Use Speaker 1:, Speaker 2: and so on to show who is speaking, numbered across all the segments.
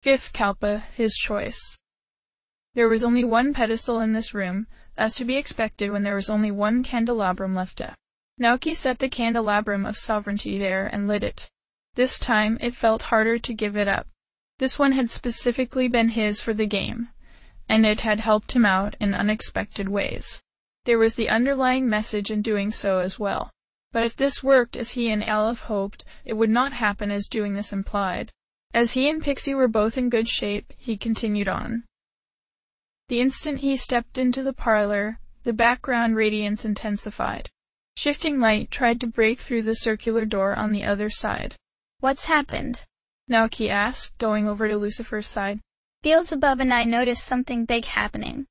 Speaker 1: Fifth Kalpa, his choice. There was only one pedestal in this room, as to be expected when there was only one candelabrum left up. Naoki set the candelabrum of sovereignty there and lit it. This time it felt harder to give it up. This one had specifically been his for the game, and it had helped him out in unexpected ways. There was the underlying message in doing so as well. But if this worked as he and Aleph hoped, it would not happen as doing this implied. As he and Pixie were both in good shape, he continued on. The instant he stepped into the parlor, the background radiance intensified. Shifting light tried to break through the circular door on the other side.
Speaker 2: What's happened?
Speaker 1: Naoki asked, going over to Lucifer's side.
Speaker 2: Beelzebub and I noticed something big happening.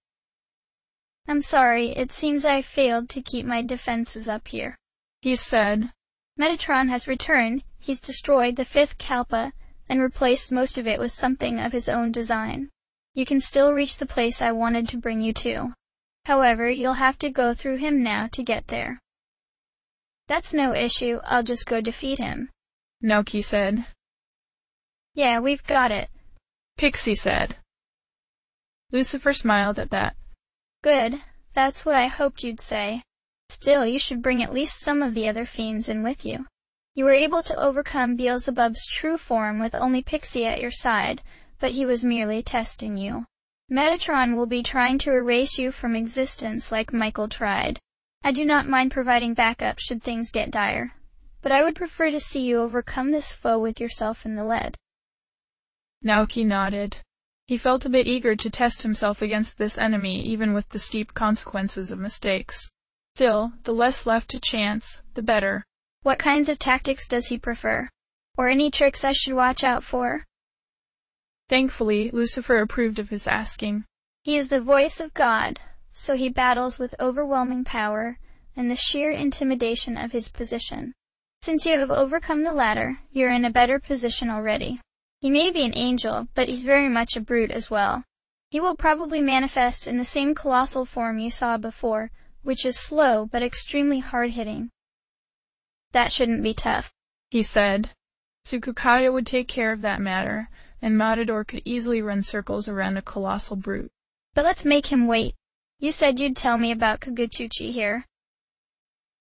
Speaker 2: I'm sorry, it seems I failed to keep my defenses up here.
Speaker 1: He said.
Speaker 2: Metatron has returned. He's destroyed the fifth Kalpa and replaced most of it with something of his own design. You can still reach the place I wanted to bring you to. However, you'll have to go through him now to get there. That's no issue, I'll just go defeat him.
Speaker 1: Naoki said.
Speaker 2: Yeah, we've got it.
Speaker 1: Pixie said. Lucifer smiled at that.
Speaker 2: Good, that's what I hoped you'd say. Still, you should bring at least some of the other fiends in with you. You were able to overcome Beelzebub's true form with only Pixie at your side, but he was merely testing you. Metatron will be trying to erase you from existence like Michael tried. I do not mind providing backup should things get dire, but I would prefer to see you overcome this foe with yourself in the lead.
Speaker 1: Naoki nodded. He felt a bit eager to test himself against this enemy, even with the steep consequences of mistakes. Still, the less left to chance, the better.
Speaker 2: What kinds of tactics does he prefer? Or any tricks I should watch out for?
Speaker 1: Thankfully, Lucifer approved of his asking.
Speaker 2: He is the voice of God, so he battles with overwhelming power and the sheer intimidation of his position. Since you have overcome the latter, you're in a better position already. He may be an angel, but he's very much a brute as well. He will probably manifest in the same colossal form you saw before, which is slow but extremely hard-hitting. That shouldn't be tough,
Speaker 1: he said. Tsukukaya would take care of that matter, and Matador could easily run circles around a colossal brute.
Speaker 2: But let's make him wait. You said you'd tell me about Kagutsuchi here.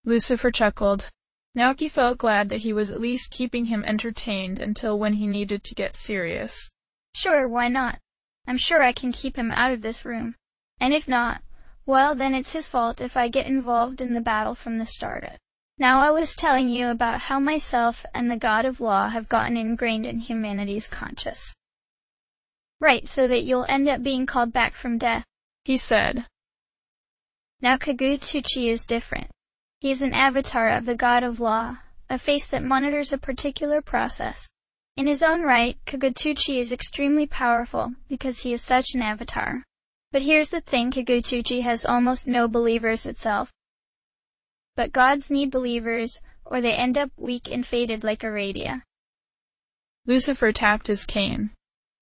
Speaker 1: Lucifer chuckled. Naoki felt glad that he was at least keeping him entertained until when he needed to get serious.
Speaker 2: Sure, why not? I'm sure I can keep him out of this room. And if not, well, then it's his fault if I get involved in the battle from the start. Now I was telling you about how myself and the God of Law have gotten ingrained in humanity's conscious. Right, so that you'll end up being called back from death,
Speaker 1: he said.
Speaker 2: Now Kagutsuchi is different. He is an avatar of the God of Law, a face that monitors a particular process. In his own right, Kagutsuchi is extremely powerful because he is such an avatar. But here's the thing, Kagutsuchi has almost no believers itself. But gods need believers, or they end up weak and faded like Aradia.
Speaker 1: Lucifer tapped his cane.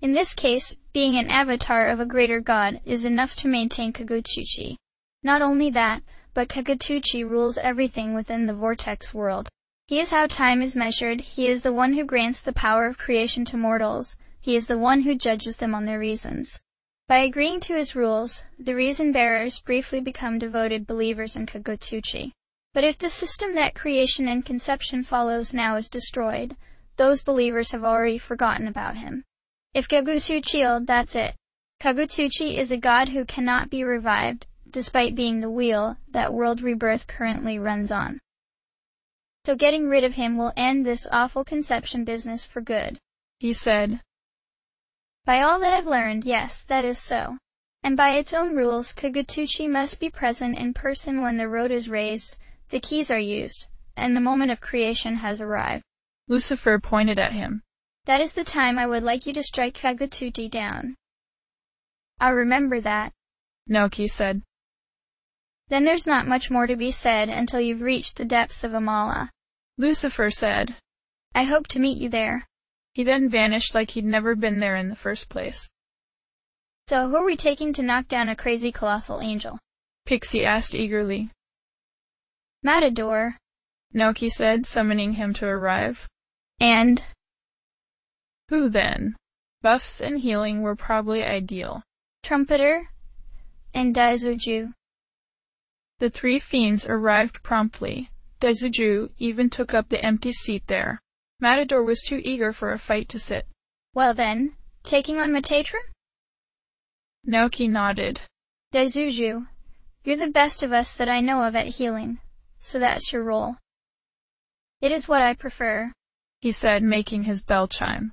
Speaker 2: In this case, being an avatar of a greater god is enough to maintain Kagutsuchi. Not only that, but Kagutsuchi rules everything within the vortex world. He is how time is measured, he is the one who grants the power of creation to mortals, he is the one who judges them on their reasons. By agreeing to his rules, the reason-bearers briefly become devoted believers in Kagutsuchi. But if the system that creation and conception follows now is destroyed, those believers have already forgotten about him. If Kagutsuchi, that's it. Kagutsuchi is a god who cannot be revived, despite being the wheel that world rebirth currently runs on. So getting rid of him will end this awful conception business for good,
Speaker 1: he said.
Speaker 2: By all that I've learned, yes, that is so. And by its own rules, Kagutsuchi must be present in person when the road is raised, the keys are used, and the moment of creation has arrived.
Speaker 1: Lucifer pointed at him.
Speaker 2: That is the time I would like you to strike Kagutsuchi down. I'll remember that,
Speaker 1: Naoki said.
Speaker 2: Then there's not much more to be said until you've reached the depths of Amala,
Speaker 1: Lucifer said.
Speaker 2: I hope to meet you there.
Speaker 1: He then vanished like he'd never been there in the first place.
Speaker 2: So who are we taking to knock down a crazy colossal angel?
Speaker 1: Pixie asked eagerly.
Speaker 2: Matador,
Speaker 1: Naoki said, summoning him to arrive.
Speaker 2: And?
Speaker 1: Who then? Buffs and healing were probably ideal.
Speaker 2: Trumpeter and Daizuju.
Speaker 1: The three fiends arrived promptly. Daizuju even took up the empty seat there. Matador was too eager for a fight to sit.
Speaker 2: Well then, taking on Metatron?
Speaker 1: Naoki nodded.
Speaker 2: Daizuju, you're the best of us that I know of at healing, so that's your role. It is what I prefer,
Speaker 1: he said, making his bell chime.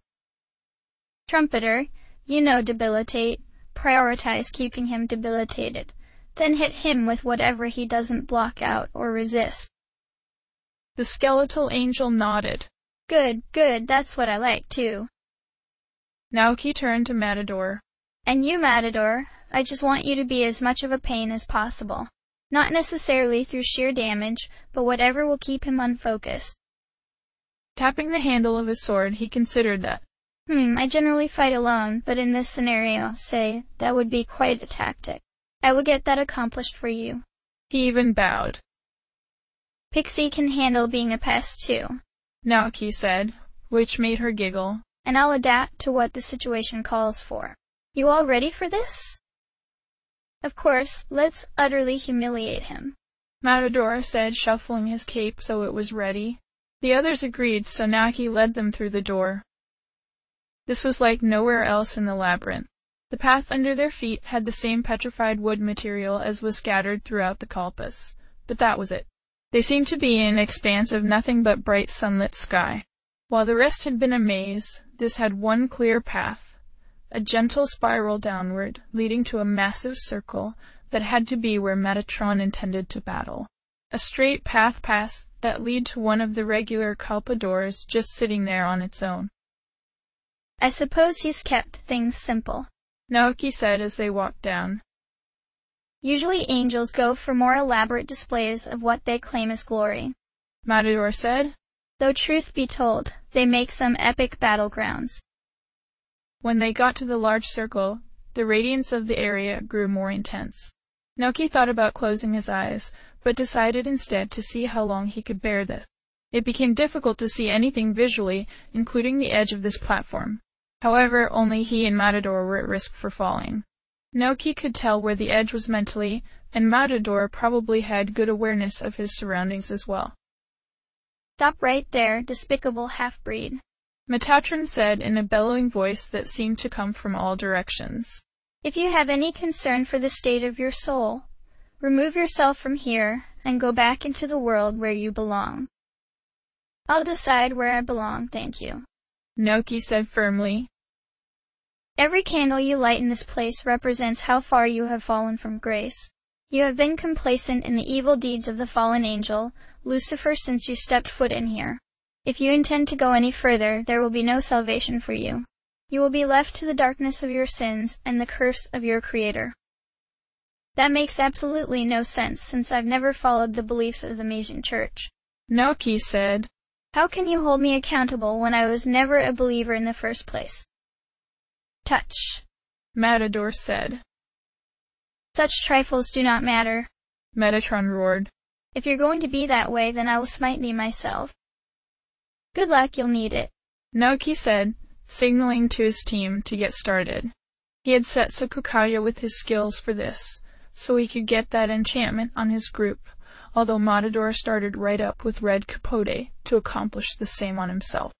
Speaker 2: Trumpeter, you know debilitate. Prioritize keeping him debilitated. Then hit him with whatever he doesn't block out or resist.
Speaker 1: The skeletal angel nodded.
Speaker 2: Good, that's what I like too.
Speaker 1: Naoki turned to Matador.
Speaker 2: And you, Matador, I just want you to be as much of a pain as possible. Not necessarily through sheer damage, but whatever will keep him unfocused.
Speaker 1: Tapping the handle of his sword, he considered that.
Speaker 2: I generally fight alone, but in this scenario, say, that would be quite a tactic. I will get that accomplished for you.
Speaker 1: He even bowed.
Speaker 2: Pixie can handle being a pest too,
Speaker 1: Naoki said, which made her giggle.
Speaker 2: And I'll adapt to what the situation calls for. You all ready for this? Of course, let's utterly humiliate him,
Speaker 1: Matador said, shuffling his cape so it was ready. The others agreed, so Naoki led them through the door. This was like nowhere else in the labyrinth. The path under their feet had the same petrified wood material as was scattered throughout the kalpas, but that was it. They seemed to be in an expanse of nothing but bright sunlit sky. While the rest had been a maze, this had one clear path, a gentle spiral downward, leading to a massive circle that had to be where Metatron intended to battle. A straight path past that led to one of the regular kalpa doors just sitting there on its own.
Speaker 2: I suppose he's kept things simple,
Speaker 1: Naoki said as they walked down.
Speaker 2: Usually angels go for more elaborate displays of what they claim as glory,
Speaker 1: Matador said.
Speaker 2: Though truth be told, they make some epic battlegrounds.
Speaker 1: When they got to the large circle, the radiance of the area grew more intense. Naoki thought about closing his eyes, but decided instead to see how long he could bear this. It became difficult to see anything visually, including the edge of this platform. However, only he and Matador were at risk for falling. Naoki could tell where the edge was mentally, and Matador probably had good awareness of his surroundings as well.
Speaker 2: Stop right there, despicable half-breed,
Speaker 1: Metatron said in a bellowing voice that seemed to come from all directions.
Speaker 2: If you have any concern for the state of your soul, remove yourself from here and go back into the world where you belong. I'll decide where I belong, thank you,
Speaker 1: Naoki said firmly.
Speaker 2: Every candle you light in this place represents how far you have fallen from grace. You have been complacent in the evil deeds of the fallen angel, Lucifer, since you stepped foot in here. If you intend to go any further, there will be no salvation for you. You will be left to the darkness of your sins and the curse of your Creator. That makes absolutely no sense, since I've never followed the beliefs of the Meiji Church,
Speaker 1: Naoki said.
Speaker 2: How can you hold me accountable when I was never a believer in the first place? Touch,
Speaker 1: Matador said.
Speaker 2: Such trifles do not matter,
Speaker 1: Metatron roared.
Speaker 2: If you're going to be that way, then I will smite thee myself. Good luck, you'll need it,
Speaker 1: Naoki said, signaling to his team to get started. He had set Sakukaya with his skills for this, so he could get that enchantment on his group, although Matador started right up with Red Capote to accomplish the same on himself.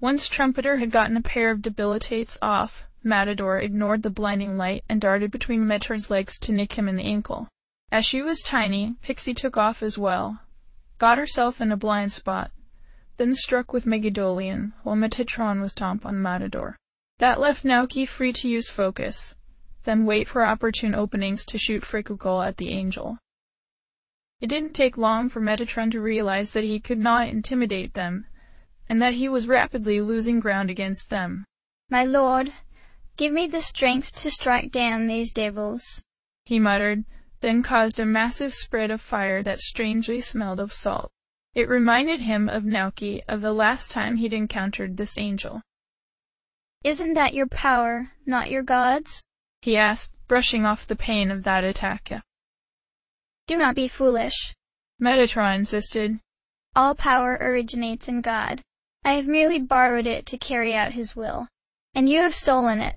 Speaker 1: Once Trumpeter had gotten a pair of debilitates off, Matador ignored the blinding light and darted between Metatron's legs to nick him in the ankle. As she was tiny, Pixie took off as well, got herself in a blind spot, then struck with Megadolian while Metatron was top on Matador. That left Naoki free to use focus, then wait for opportune openings to shoot Frikugol at the angel. It didn't take long for Metatron to realize that he could not intimidate them, and that he was rapidly losing ground against them.
Speaker 2: My lord, give me the strength to strike down these devils,
Speaker 1: he muttered, then caused a massive spread of fire that strangely smelled of salt. It reminded him of Naoki of the last time he'd encountered this angel.
Speaker 2: Isn't that your power, not your god's?
Speaker 1: He asked, brushing off the pain of that attack.
Speaker 2: Do not be foolish,
Speaker 1: Metatron insisted.
Speaker 2: All power originates in God. I have merely borrowed it to carry out his will. And you have stolen it.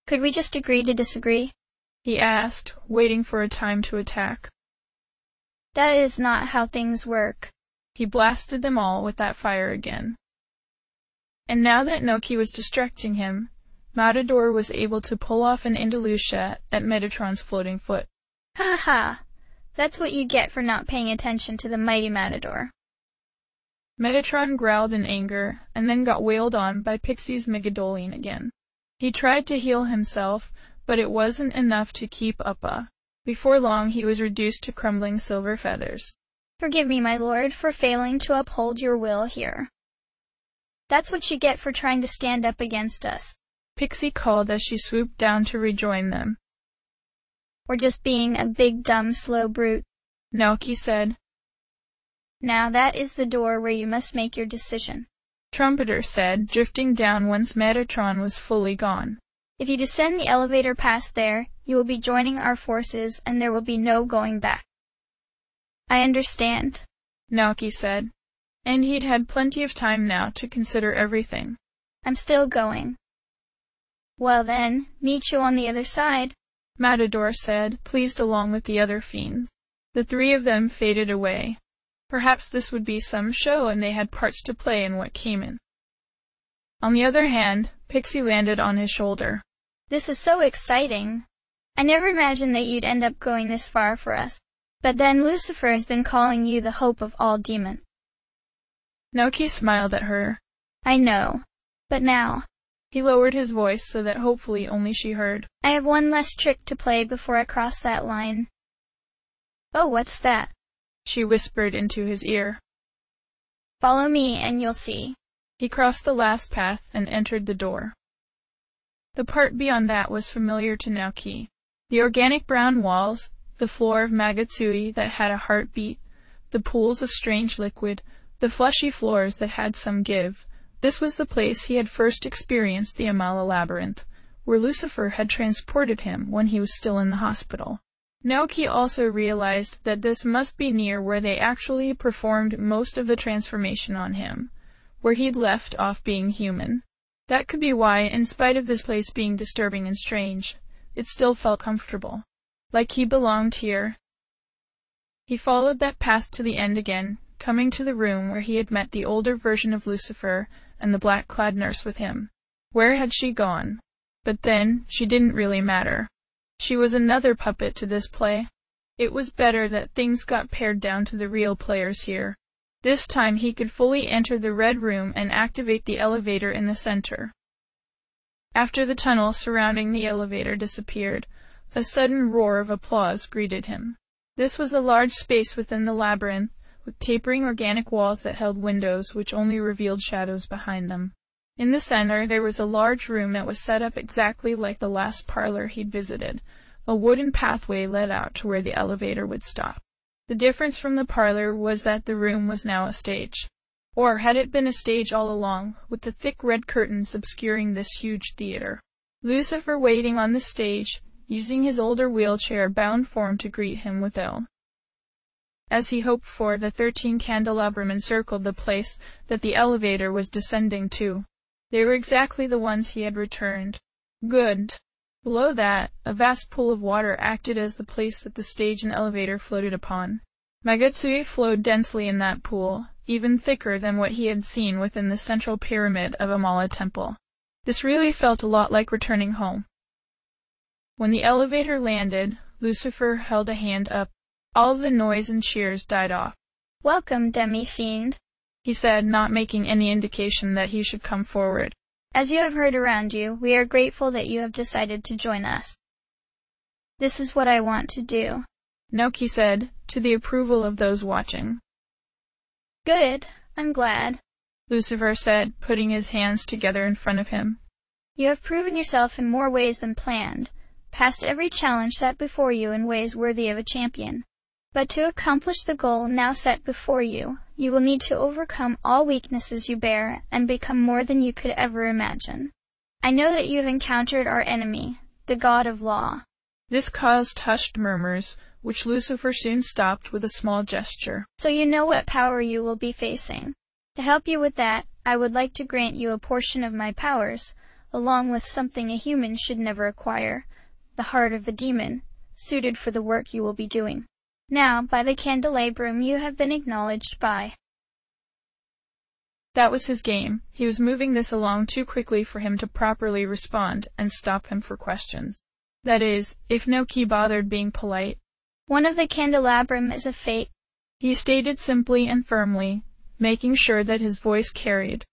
Speaker 2: Could we just agree to disagree?
Speaker 1: He asked, waiting for a time to attack.
Speaker 2: That is not how things work.
Speaker 1: He blasted them all with that fire again. And now that Noki was distracting him, Matador was able to pull off an Andalusia at Metatron's floating foot.
Speaker 2: Ha ha! That's what you get for not paying attention to the mighty Matador.
Speaker 1: Metatron growled in anger, and then got wailed on by Pixie's Megadolian again. He tried to heal himself, but it wasn't enough to keep up. Before long he was reduced to crumbling silver feathers.
Speaker 2: Forgive me, my lord, for failing to uphold your will here. That's what you get for trying to stand up against us.
Speaker 1: Pixie called as she swooped down to rejoin them.
Speaker 2: Or just being a big dumb slow brute.
Speaker 1: Naoki said.
Speaker 2: Now that is the door where you must make your decision.
Speaker 1: Trumpeter said, drifting down once Metatron was fully gone.
Speaker 2: If you descend the elevator past there, you will be joining our forces and there will be no going back. I understand,
Speaker 1: Naoki said. And he'd had plenty of time now to consider everything.
Speaker 2: I'm still going. Well then, meet you on the other side,
Speaker 1: Matador said, pleased along with the other fiends. The three of them faded away. Perhaps this would be some show and they had parts to play in what came in. On the other hand, Pixie landed on his shoulder.
Speaker 2: This is so exciting. I never imagined that you'd end up going this far for us. But then Lucifer has been calling you the hope of all demons.
Speaker 1: Naoki smiled at her.
Speaker 2: I know. But now,
Speaker 1: he lowered his voice so that hopefully only she heard.
Speaker 2: I have one less trick to play before I cross that line. Oh, what's that?
Speaker 1: She whispered into his ear.
Speaker 2: Follow me and you'll see.
Speaker 1: He crossed the last path and entered the door. The part beyond that was familiar to Naoki. The organic brown walls, the floor of Magatsuhi that had a heartbeat, the pools of strange liquid, the fleshy floors that had some give. This was the place he had first experienced the Amala Labyrinth, where Lucifer had transported him when he was still in the hospital. Naoki also realized that this must be near where they actually performed most of the transformation on him, where he'd left off being human. That could be why, in spite of this place being disturbing and strange, it still felt comfortable, like he belonged here. He followed that path to the end again, coming to the room where he had met the older version of Lucifer and the black-clad nurse with him. Where had she gone? But then, she didn't really matter. She was another puppet to this play. It was better that things got pared down to the real players here. This time he could fully enter the red room and activate the elevator in the center. After the tunnel surrounding the elevator disappeared, a sudden roar of applause greeted him. This was a large space within the labyrinth, with tapering organic walls that held windows which only revealed shadows behind them. In the center there was a large room that was set up exactly like the last parlor he'd visited. A wooden pathway led out to where the elevator would stop. The difference from the parlor was that the room was now a stage. Or had it been a stage all along, with the thick red curtains obscuring this huge theater. Lucifer waiting on the stage, using his older wheelchair-bound form to greet him without. As he hoped for, the 13 candelabrum encircled the place that the elevator was descending to. They were exactly the ones he had returned. Good. Below that, a vast pool of water acted as the place that the stage and elevator floated upon. Magatsuhi flowed densely in that pool, even thicker than what he had seen within the central pyramid of Amala Temple. This really felt a lot like returning home. When the elevator landed, Lucifer held a hand up. All of the noise and cheers died off.
Speaker 2: Welcome, demi-fiend,
Speaker 1: he said, not making any indication that he should come forward.
Speaker 2: As you have heard around you, we are grateful that you have decided to join us. This is what I want to do,
Speaker 1: Naoki said, to the approval of those watching.
Speaker 2: Good, I'm glad,
Speaker 1: Lucifer said, putting his hands together in front of him.
Speaker 2: You have proven yourself in more ways than planned, passed every challenge set before you in ways worthy of a champion. But to accomplish the goal now set before you, you will need to overcome all weaknesses you bear and become more than you could ever imagine. I know that you have encountered our enemy, the God of Law.
Speaker 1: This caused hushed murmurs, which Lucifer soon stopped with a small gesture.
Speaker 2: So you know what power you will be facing. To help you with that, I would like to grant you a portion of my powers, along with something a human should never acquire, the heart of a demon, suited for the work you will be doing. Now, by the candelabrum you have been acknowledged by.
Speaker 1: That was his game. He was moving this along too quickly for him to properly respond and stop him for questions. That is, if Naoki bothered being polite.
Speaker 2: One of the candelabrum is a fate,
Speaker 1: he stated simply and firmly, making sure that his voice carried.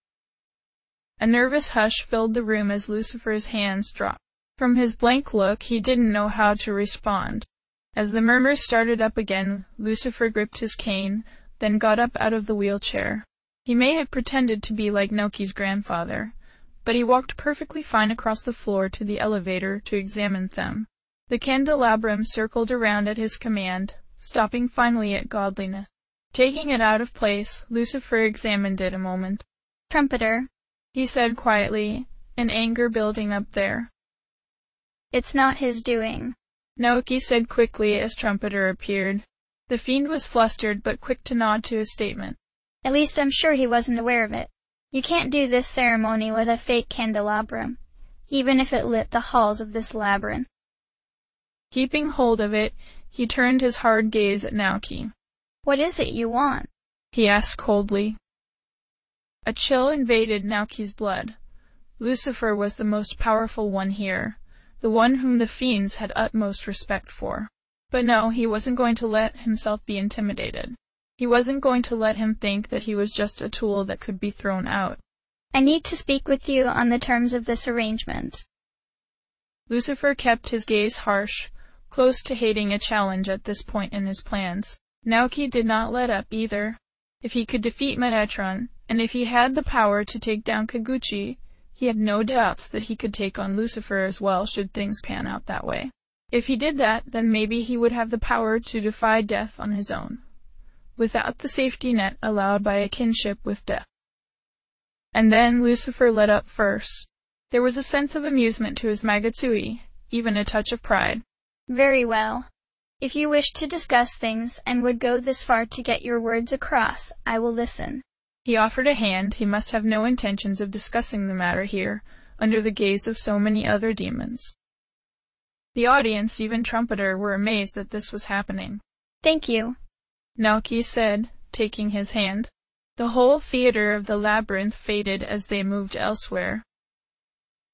Speaker 1: A nervous hush filled the room as Lucifer's hands dropped. From his blank look, he didn't know how to respond. As the murmurs started up again, Lucifer gripped his cane, then got up out of the wheelchair. He may have pretended to be like Naoki's grandfather, but he walked perfectly fine across the floor to the elevator to examine them. The candelabrum circled around at his command, stopping finally at godliness. Taking it out of place, Lucifer examined it a moment.
Speaker 2: Trumpeter,
Speaker 1: he said quietly, in anger building up there.
Speaker 2: It's not his doing,
Speaker 1: Naoki said quickly as Trumpeter appeared. The fiend was flustered but quick to nod to his statement.
Speaker 2: At least I'm sure he wasn't aware of it. You can't do this ceremony with a fake candelabrum, even if it lit the halls of this labyrinth.
Speaker 1: Keeping hold of it, he turned his hard gaze at Naoki.
Speaker 2: What is it you want?
Speaker 1: He asked coldly. A chill invaded Naoki's blood. Lucifer was the most powerful one here, the one whom the fiends had utmost respect for. But no, he wasn't going to let himself be intimidated. He wasn't going to let him think that he was just a tool that could be thrown out.
Speaker 2: I need to speak with you on the terms of this arrangement.
Speaker 1: Lucifer kept his gaze harsh, close to hating a challenge at this point in his plans. Naoki did not let up either. If he could defeat Metatron, and if he had the power to take down Kagutsuchi, he had no doubts that he could take on Lucifer as well should things pan out that way. If he did that, then maybe he would have the power to defy death on his own, without the safety net allowed by a kinship with death. And then Lucifer let up first. There was a sense of amusement to his Magutsui, even a touch of pride.
Speaker 2: Very well. If you wish to discuss things and would go this far to get your words across, I will listen.
Speaker 1: He offered a hand. He must have no intentions of discussing the matter here, under the gaze of so many other demons. The audience, even Trumpeter, were amazed that this was happening.
Speaker 2: Thank you,
Speaker 1: Naoki said, taking his hand. The whole theater of the labyrinth faded as they moved elsewhere.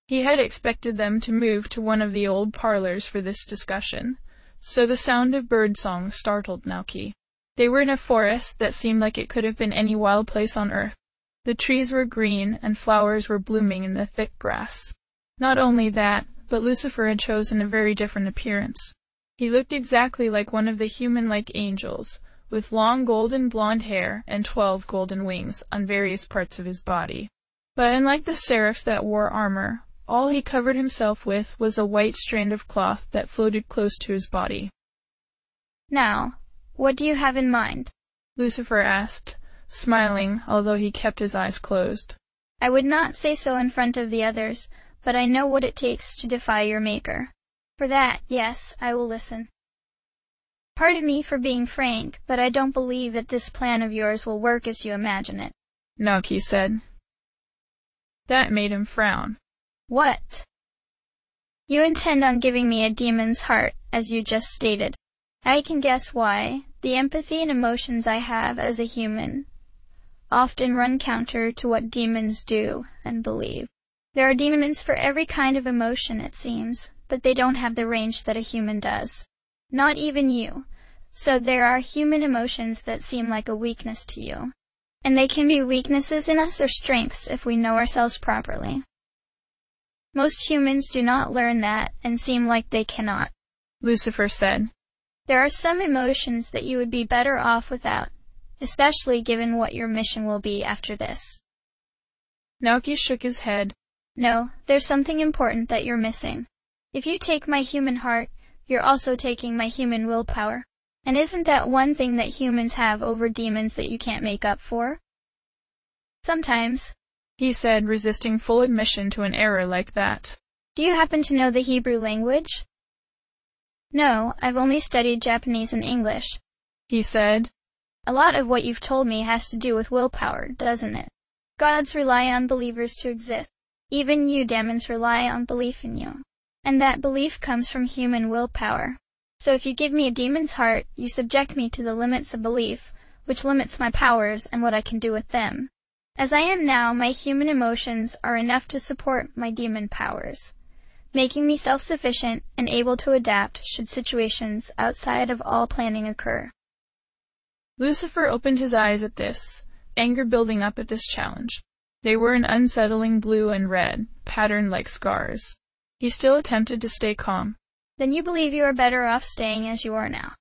Speaker 1: He had expected them to move to one of the old parlors for this discussion, so the sound of birdsong startled Naoki. They were in a forest that seemed like it could have been any wild place on earth. The trees were green and flowers were blooming in the thick grass. Not only that, but Lucifer had chosen a very different appearance. He looked exactly like one of the human-like angels, with long golden blonde hair and 12 golden wings on various parts of his body. But unlike the seraphs that wore armor, all he covered himself with was a white strand of cloth that floated close to his body.
Speaker 2: Now, what do you have in mind?
Speaker 1: Lucifer asked, smiling, although he kept his eyes closed.
Speaker 2: I would not say so in front of the others, but I know what it takes to defy your maker. For that, yes, I will listen. Pardon me for being frank, but I don't believe that this plan of yours will work as you imagine it,
Speaker 1: Naoki said. That made him frown.
Speaker 2: What? You intend on giving me a demon's heart, as you just stated. I can guess why. The empathy and emotions I have as a human often run counter to what demons do and believe. There are demons for every kind of emotion, it seems, but they don't have the range that a human does. Not even you. So there are human emotions that seem like a weakness to you. And they can be weaknesses in us or strengths if we know ourselves properly. Most humans do not learn that and seem like they cannot,
Speaker 1: Lucifer said.
Speaker 2: There are some emotions that you would be better off without, especially given what your mission will be after this.
Speaker 1: Naoki shook his head.
Speaker 2: No, there's something important that you're missing. If you take my human heart, you're also taking my human willpower. And isn't that one thing that humans have over demons that you can't make up for? Sometimes,
Speaker 1: he said, resisting full admission to an error like that.
Speaker 2: Do you happen to know the Hebrew language? No, I've only studied Japanese and English,
Speaker 1: he said.
Speaker 2: A lot of what you've told me has to do with willpower, doesn't it? Gods rely on believers to exist. Even you demons rely on belief in you. And that belief comes from human willpower. So if you give me a demon's heart, you subject me to the limits of belief, which limits my powers and what I can do with them. As I am now, my human emotions are enough to support my demon powers, making me self-sufficient and able to adapt should situations outside of all planning occur.
Speaker 1: Lucifer opened his eyes at this, anger building up at this challenge. They were an unsettling blue and red, patterned like scars. He still attempted to stay calm.
Speaker 2: Then you believe you are better off staying as you are now?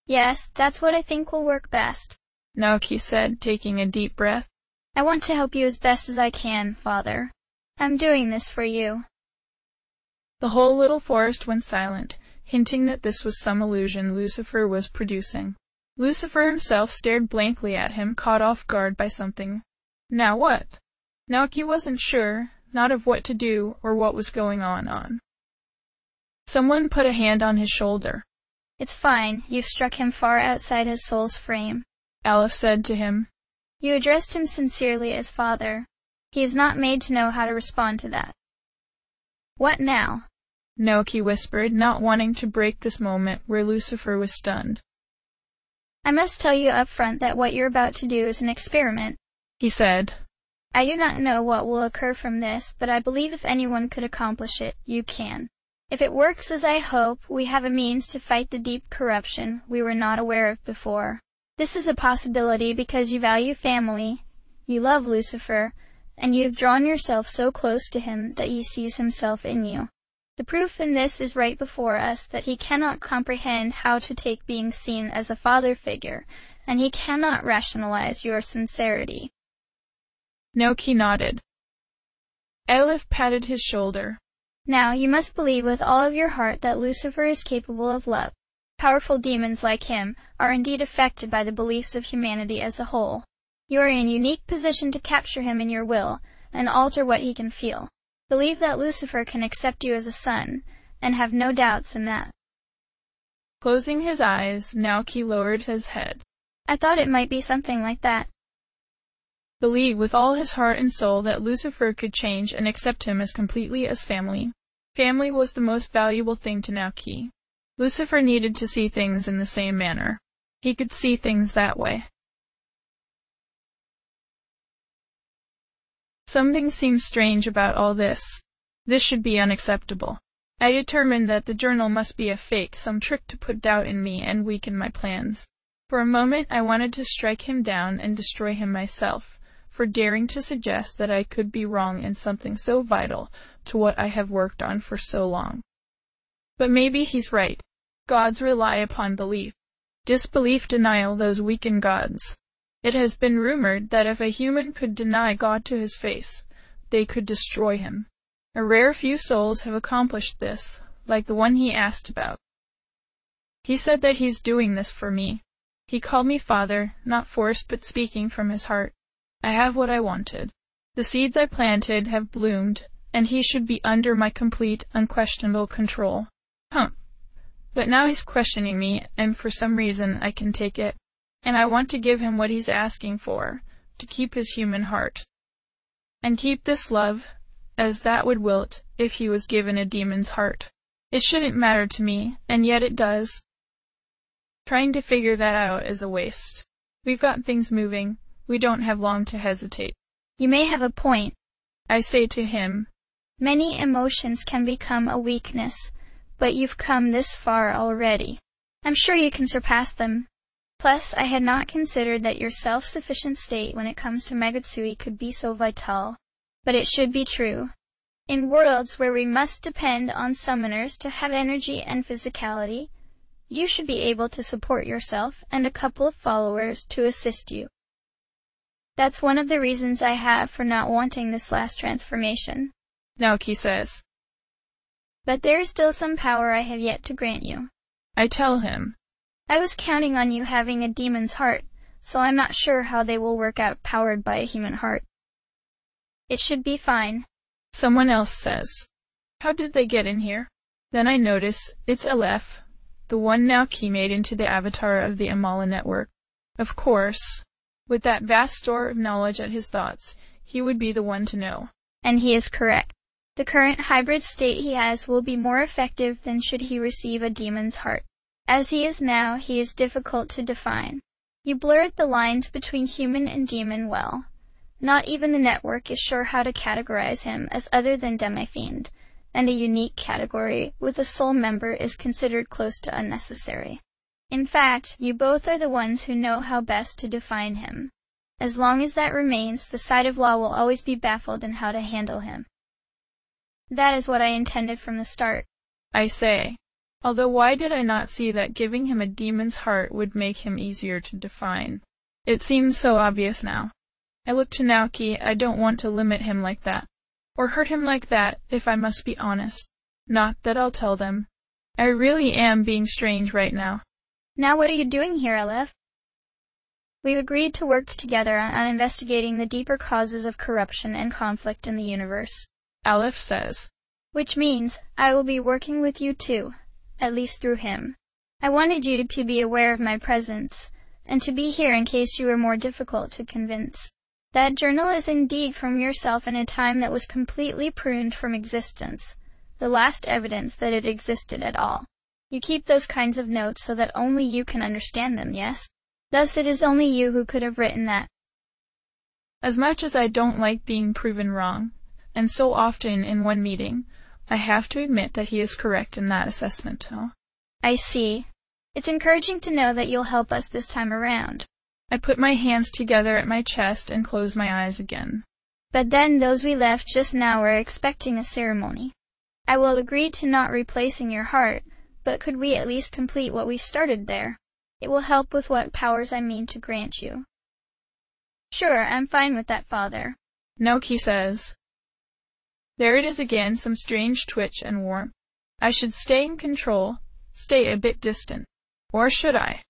Speaker 2: Yes, that's what I think will work best,
Speaker 1: Naoki said, taking a deep breath.
Speaker 2: I want to help you as best as I can, Father. I'm doing this for you.
Speaker 1: The whole little forest went silent, hinting that this was some illusion Lucifer was producing. Lucifer himself stared blankly at him, caught off guard by something. Now what? Naoki wasn't sure, not of what to do or what was going on. Someone put a hand on his shoulder.
Speaker 2: It's fine, you've struck him far outside his soul's frame,
Speaker 1: Aleph said to him.
Speaker 2: You addressed him sincerely as Father. He is not made to know how to respond to that. What now?
Speaker 1: Naoki whispered, not wanting to break this moment where Lucifer was stunned.
Speaker 2: I must tell you up front that what you're about to do is an experiment,
Speaker 1: he said.
Speaker 2: I do not know what will occur from this, but I believe if anyone could accomplish it, you can. If it works as I hope, we have a means to fight the deep corruption we were not aware of before. This is a possibility because you value family, you love Lucifer, and you have drawn yourself so close to him that he sees himself in you. The proof in this is right before us that he cannot comprehend how to take being seen as a father figure, and he cannot rationalize your sincerity.
Speaker 1: Naoki nodded. Aleph patted his shoulder.
Speaker 2: Now you must believe with all of your heart that Lucifer is capable of love. Powerful demons like him are indeed affected by the beliefs of humanity as a whole. You are in a unique position to capture him in your will and alter what he can feel. Believe that Lucifer can accept you as a son, and have no doubts in that.
Speaker 1: Closing his eyes, Naoki lowered his head.
Speaker 2: I thought it might be something like that.
Speaker 1: Believe with all his heart and soul that Lucifer could change and accept him as completely as family. Family was the most valuable thing to Naoki. Lucifer needed to see things in the same manner. He could see things that way. Something seems strange about all this. This should be unacceptable. I determined that the journal must be a fake, some trick to put doubt in me and weaken my plans. For a moment I wanted to strike him down and destroy him myself, for daring to suggest that I could be wrong in something so vital to what I have worked on for so long. But maybe he's right. Gods rely upon belief. Disbelief denial those weaken gods. It has been rumored that if a human could deny God to his face, they could destroy him. A rare few souls have accomplished this, like the one he asked about. He said that he's doing this for me. He called me Father, not forced but speaking from his heart. I have what I wanted. The seeds I planted have bloomed, and he should be under my complete, unquestionable control. But now he's questioning me, and for some reason I can take it. And I want to give him what he's asking for, to keep his human heart. And keep this love, as that would wilt if he was given a demon's heart. It shouldn't matter to me, and yet it does. Trying to figure that out is a waste. We've got things moving, we don't have long to hesitate.
Speaker 2: You may have a point,
Speaker 1: I say to him.
Speaker 2: Many emotions can become a weakness, but you've come this far already. I'm sure you can surpass them. Plus, I had not considered that your self-sufficient state when it comes to Megami could be so vital. But it should be true. In worlds where we must depend on summoners to have energy and physicality, you should be able to support yourself and a couple of followers to assist you. That's one of the reasons I have for not wanting this last transformation,
Speaker 1: Naoki says.
Speaker 2: But there is still some power I have yet to grant you.
Speaker 1: I tell him.
Speaker 2: I was counting on you having a demon's heart, so I'm not sure how they will work out powered by a human heart. It should be fine.
Speaker 1: Someone else says. How did they get in here? Then I notice it's Aleph, the one Naoki made into the avatar of the Amala network. Of course. With that vast store of knowledge at his thoughts, he would be the one to know.
Speaker 2: And he is correct. The current hybrid state he has will be more effective than should he receive a demon's heart. As he is now, he is difficult to define. You blurred the lines between human and demon well. Not even the network is sure how to categorize him as other than demi-fiend, and a unique category with a soul member is considered close to unnecessary. In fact, you both are the ones who know how best to define him. As long as that remains, the side of law will always be baffled in how to handle him. That is what I intended from the start.
Speaker 1: I say. Although why did I not see that giving him a demon's heart would make him easier to define? It seems so obvious now. I look to Naoki. I don't want to limit him like that. Or hurt him like that, if I must be honest. Not that I'll tell them. I really am being strange right now.
Speaker 2: Now what are you doing here, Aleph? We've agreed to work together on investigating the deeper causes of corruption and conflict in the universe.
Speaker 1: Aleph says.
Speaker 2: Which means I will be working with you too, at least through him. I wanted you to be aware of my presence, and to be here in case you were more difficult to convince. That journal is indeed from yourself in a time that was completely pruned from existence, the last evidence that it existed at all. You keep those kinds of notes so that only you can understand them, yes? Thus it is only you who could have written that.
Speaker 1: As much as I don't like being proven wrong, and so often in one meeting, I have to admit that he is correct in that assessment. Huh?
Speaker 2: I see. It's encouraging to know that you'll help us this time around.
Speaker 1: I put my hands together at my chest and close my eyes again.
Speaker 2: But then those we left just now were expecting a ceremony. I will agree to not replacing your heart, but could we at least complete what we started there? It will help with what powers I mean to grant you. Sure, I'm fine with that, Father.
Speaker 1: Naoki says. There it is again, some strange twitch and warmth. I should stay in control, stay a bit distant. Or should I?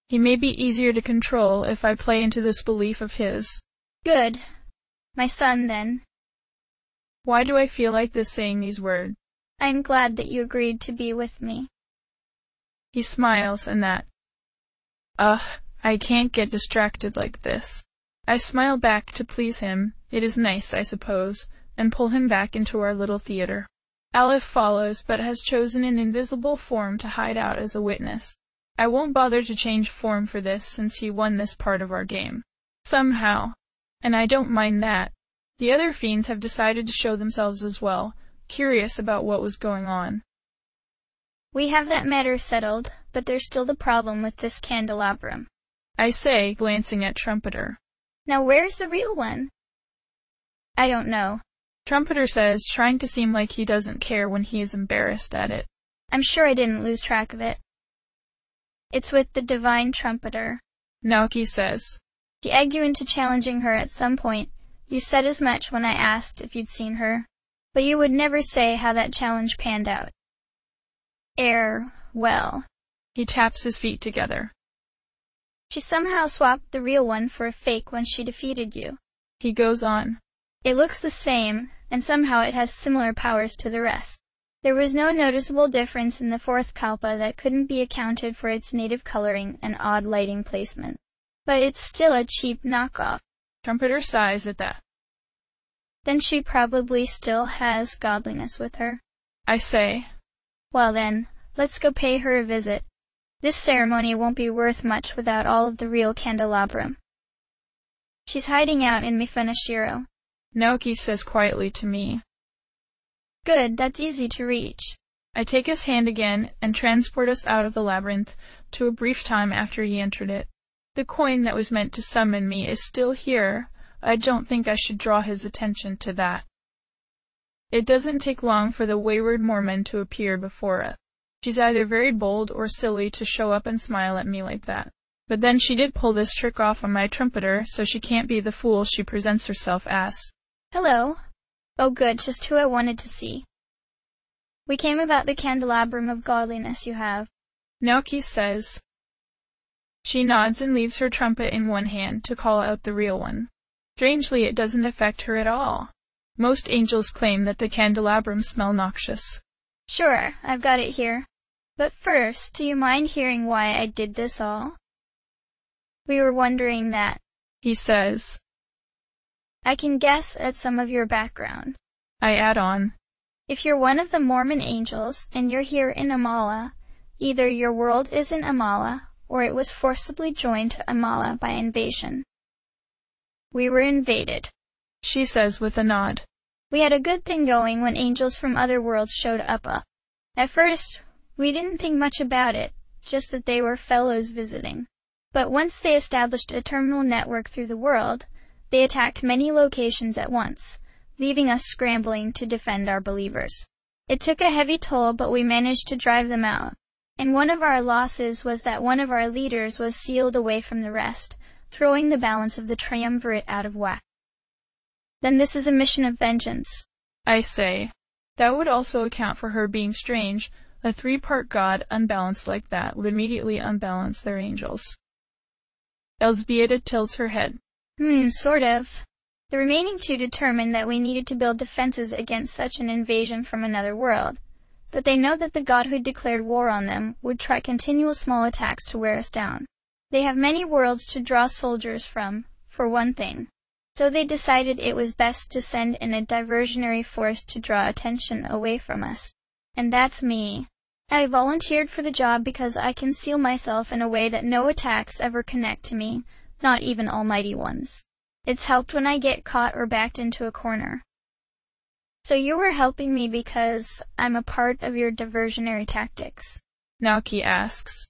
Speaker 1: He may be easier to control if I play into this belief of his.
Speaker 2: Good. My son, then.
Speaker 1: Why do I feel like this saying these words?
Speaker 2: I am glad that you agreed to be with me.
Speaker 1: He smiles, and that. I can't get distracted like this. I smile back to please him, it is nice, I suppose, and pull him back into our little theater. Aleph follows, but has chosen an invisible form to hide out as a witness. I won't bother to change form for this since he won this part of our game. Somehow. And I don't mind that. The other fiends have decided to show themselves as well, curious about what was going on.
Speaker 2: We have that matter settled, but there's still the problem with this candelabrum.
Speaker 1: I say, glancing at Trumpeter.
Speaker 2: Now where's the real one? I don't know.
Speaker 1: Trumpeter says, trying to seem like he doesn't care when he is embarrassed at it.
Speaker 2: I'm sure I didn't lose track of it. It's with the divine Trumpeter.
Speaker 1: Naoki says.
Speaker 2: She egged you into challenging her at some point. You said as much when I asked if you'd seen her. But you would never say how that challenge panned out. Well.
Speaker 1: He taps his feet together.
Speaker 2: She somehow swapped the real one for a fake when she defeated you.
Speaker 1: He goes on.
Speaker 2: It looks the same, and somehow it has similar powers to the rest. There was no noticeable difference in the fourth kalpa that couldn't be accounted for its native coloring and odd lighting placement. But it's still a cheap knockoff.
Speaker 1: Trumpeter sighs at that.
Speaker 2: Then she probably still has godliness with her.
Speaker 1: I say.
Speaker 2: Well then, let's go pay her a visit. This ceremony won't be worth much without all of the real candelabrum. She's hiding out in Mifanashiro.
Speaker 1: Naoki says quietly to me.
Speaker 2: Good, that's easy to reach.
Speaker 1: I take his hand again and transport us out of the labyrinth to a brief time after he entered it. The coin that was meant to summon me is still here. I don't think I should draw his attention to that. It doesn't take long for the wayward Mormon to appear before us. She's either very bold or silly to show up and smile at me like that. But then she did pull this trick off on my Trumpeter, so she can't be the fool she presents herself as.
Speaker 2: Hello. Oh good, just who I wanted to see. We came about the candelabrum of godliness you have.
Speaker 1: Naoki says. She nods and leaves her trumpet in one hand to call out the real one. Strangely, it doesn't affect her at all. Most angels claim that the candelabrum smell noxious.
Speaker 2: Sure, I've got it here. But first, do you mind hearing why I did this all? We were wondering that,
Speaker 1: he says.
Speaker 2: I can guess at some of your background.
Speaker 1: I add on.
Speaker 2: If you're one of the Mormon angels and you're here in Amala, either your world is in Amala or it was forcibly joined to Amala by invasion. We were invaded,
Speaker 1: she says with a nod.
Speaker 2: We had a good thing going when angels from other worlds showed up. At first, we didn't think much about it, just that they were fellows visiting. But once they established a terminal network through the world, they attacked many locations at once, leaving us scrambling to defend our believers. It took a heavy toll, but we managed to drive them out. And one of our losses was that one of our leaders was sealed away from the rest, throwing the balance of the triumvirate out of whack. Then this is a mission of vengeance,
Speaker 1: I say. That would also account for her being strange. A three-part god unbalanced like that would immediately unbalance their angels. Elzbieta tilts her head.
Speaker 2: Sort of. The remaining two determined that we needed to build defenses against such an invasion from another world, but they know that the god who declared war on them would try continual small attacks to wear us down. They have many worlds to draw soldiers from, for one thing. So they decided it was best to send in a diversionary force to draw attention away from us. And that's me. I volunteered for the job because I conceal myself in a way that no attacks ever connect to me, not even almighty ones. It's helped when I get caught or backed into a corner. So you were helping me because I'm a part of your diversionary tactics?
Speaker 1: Naoki asks.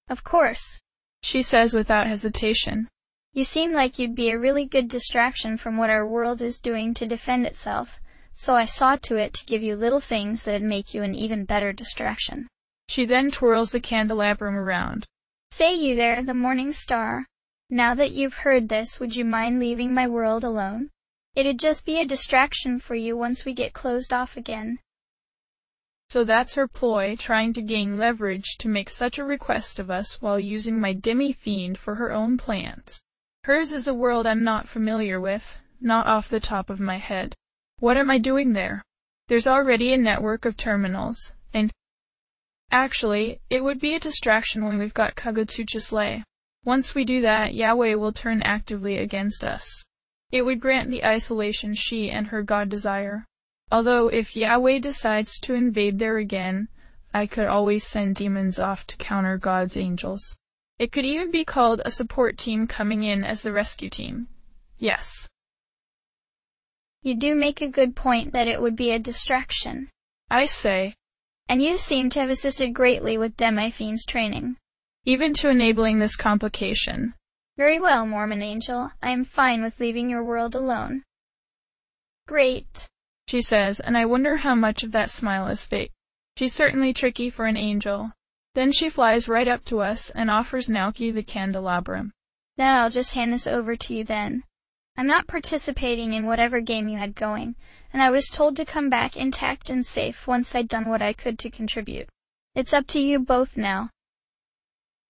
Speaker 2: Of course,
Speaker 1: she says without hesitation.
Speaker 2: You seem like you'd be a really good distraction from what our world is doing to defend itself, so I saw to it to give you little things that'd make you an even better distraction.
Speaker 1: She then twirls the candelabrum around.
Speaker 2: Say you there, the morning star. Now that you've heard this, would you mind leaving my world alone? It'd just be a distraction for you once we get closed off again.
Speaker 1: So that's her ploy, trying to gain leverage to make such a request of us while using my demi-fiend for her own plans. Hers is a world I'm not familiar with, not off the top of my head. What am I doing there? There's already a network of terminals, and actually, it would be a distraction when we've got Kagutsuchi's sleigh. Once we do that, Yahweh will turn actively against us. It would grant the isolation she and her god desire. Although if Yahweh decides to invade there again, I could always send demons off to counter God's angels. It could even be called a support team coming in as the rescue team. Yes.
Speaker 2: You do make a good point that it would be a distraction,
Speaker 1: I say.
Speaker 2: And you seem to have assisted greatly with Demi-Fiend's training.
Speaker 1: Even to enabling this complication.
Speaker 2: Very well, Mormon Angel. I am fine with leaving your world alone. Great,
Speaker 1: she says, and I wonder how much of that smile is fake. She's certainly tricky for an angel. Then she flies right up to us and offers Naoki the candelabrum.
Speaker 2: Then I'll just hand this over to you then. I'm not participating in whatever game you had going, and I was told to come back intact and safe once I'd done what I could to contribute. It's up to you both now.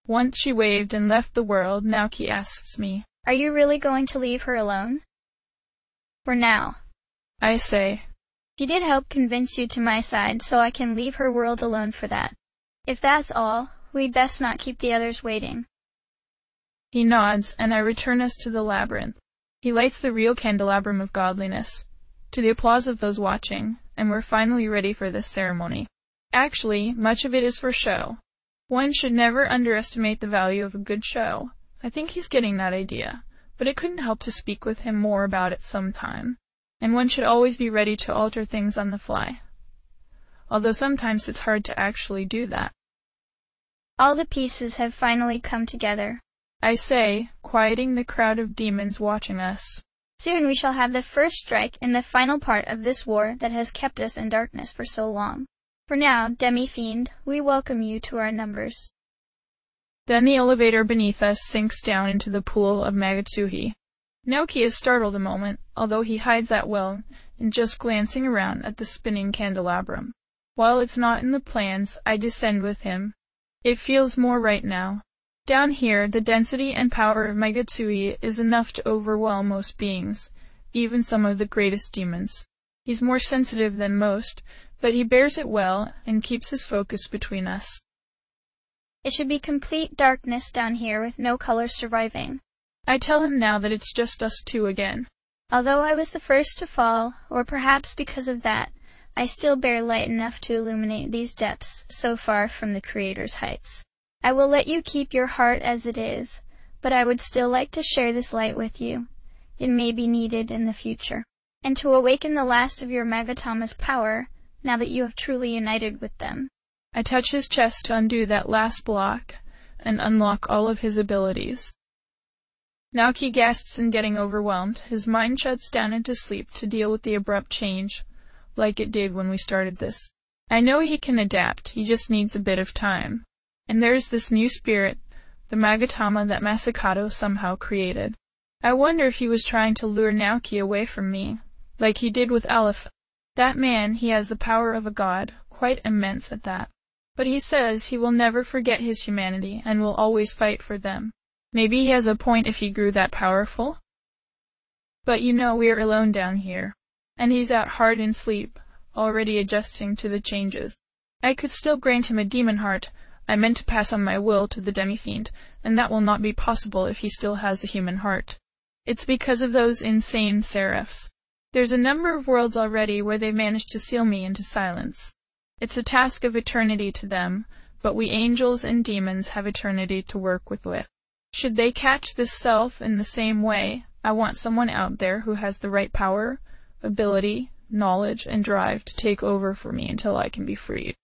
Speaker 1: Once she waved and left the world, Naoki asks me,
Speaker 2: Are you really going to leave her alone? For now,
Speaker 1: I say.
Speaker 2: She did help convince you to my side, so I can leave her world alone for that. If that's all, we'd best not keep the others waiting.
Speaker 1: He nods, and I return us to the labyrinth. He lights the real candelabrum of godliness, to the applause of those watching, and we're finally ready for this ceremony. Actually, much of it is for show. One should never underestimate the value of a good show. I think he's getting that idea, but it couldn't help to speak with him more about it sometime. And one should always be ready to alter things on the fly. Although sometimes it's hard to actually do that.
Speaker 2: All the pieces have finally come together,
Speaker 1: I say, quieting the crowd of demons watching us.
Speaker 2: Soon we shall have the first strike in the final part of this war that has kept us in darkness for so long. For now, Demi-Fiend, we welcome you to our numbers.
Speaker 1: Then the elevator beneath us sinks down into the pool of Magatsuhi. Naoki is startled a moment, although he hides that well in just glancing around at the spinning candelabrum. While it's not in the plans, I descend with him. It feels more right now. Down here, the density and power of Magatsuhi is enough to overwhelm most beings, even some of the greatest demons. He's more sensitive than most, but he bears it well and keeps his focus between us.
Speaker 2: It should be complete darkness down here with no color surviving.
Speaker 1: I tell him now that it's just us two again.
Speaker 2: Although I was the first to fall, or perhaps because of that, I still bear light enough to illuminate these depths so far from the Creator's heights. I will let you keep your heart as it is, but I would still like to share this light with you. It may be needed in the future. And to awaken the last of your Magatama's power, now that you have truly united with them.
Speaker 1: I touch his chest to undo that last block and unlock all of his abilities. Naoki gasps in getting overwhelmed. His mind shuts down into sleep to deal with the abrupt change, like it did when we started this. I know he can adapt, he just needs a bit of time. And there's this new spirit, the Magatama that Masakato somehow created. I wonder if he was trying to lure Naoki away from me, like he did with Aleph. That man, he has the power of a god, quite immense at that. But he says he will never forget his humanity and will always fight for them. Maybe he has a point if he grew that powerful? But you know we're alone down here. And he's out hard in sleep, already adjusting to the changes. I could still grant him a demon heart. I meant to pass on my will to the demi-fiend, and that will not be possible if he still has a human heart. It's because of those insane seraphs. There's a number of worlds already where they've managed to seal me into silence. It's a task of eternity to them, but we angels and demons have eternity to work with. Should they catch this self in the same way, I want someone out there who has the right power, ability, knowledge, and drive to take over for me until I can be freed.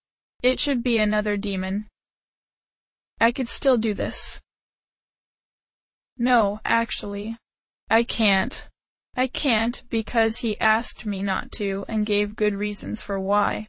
Speaker 1: It should be another demon. I could still do this. No, actually, I can't. I can't because he asked me not to and gave good reasons for why.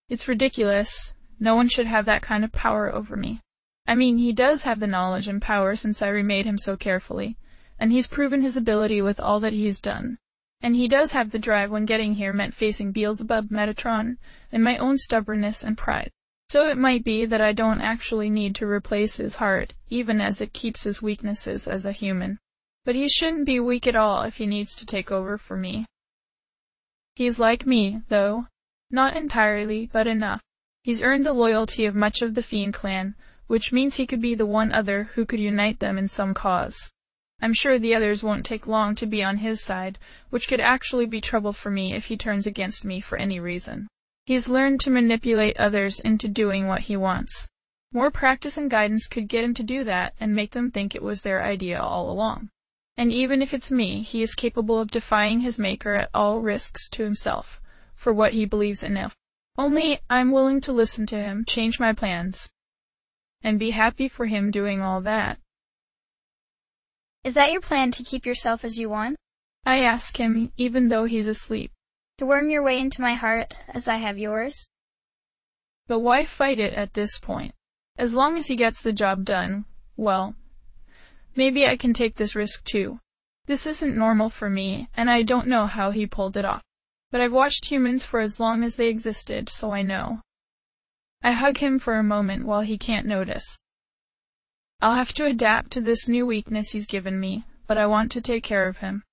Speaker 1: It's ridiculous. No one should have that kind of power over me. I mean, he does have the knowledge and power since I remade him so carefully, and he's proven his ability with all that he's done. And he does have the drive when getting here meant facing Beelzebub, Metatron, and my own stubbornness and pride. So it might be that I don't actually need to replace his heart, even as it keeps his weaknesses as a human. But he shouldn't be weak at all if he needs to take over for me. He's like me, though. Not entirely, but enough. He's earned the loyalty of much of the Fiend clan, which means he could be the one other who could unite them in some cause. I'm sure the others won't take long to be on his side, which could actually be trouble for me if he turns against me for any reason. He's learned to manipulate others into doing what he wants. More practice and guidance could get him to do that and make them think it was their idea all along. And even if it's me, he is capable of defying his maker at all risks to himself, for what he believes in. If only I'm willing to listen to him, change my plans, and be happy for him doing all that.
Speaker 2: Is that your plan, to keep yourself as you want?
Speaker 1: I ask him, even though he's asleep.
Speaker 2: To worm your way into my heart, as I have yours?
Speaker 1: But why fight it at this point? As long as he gets the job done, well, maybe I can take this risk too. This isn't normal for me, and I don't know how he pulled it off. But I've watched humans for as long as they existed, so I know. I hug him for a moment while he can't notice. I'll have to adapt to this new weakness he's given me, but I want to take care of him.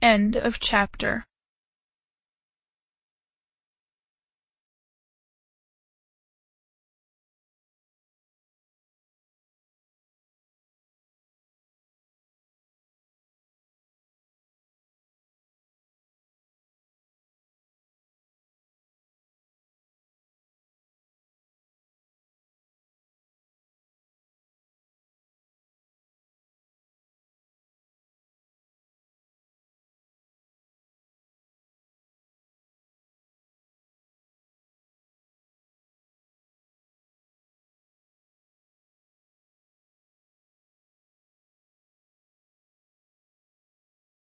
Speaker 1: End of chapter.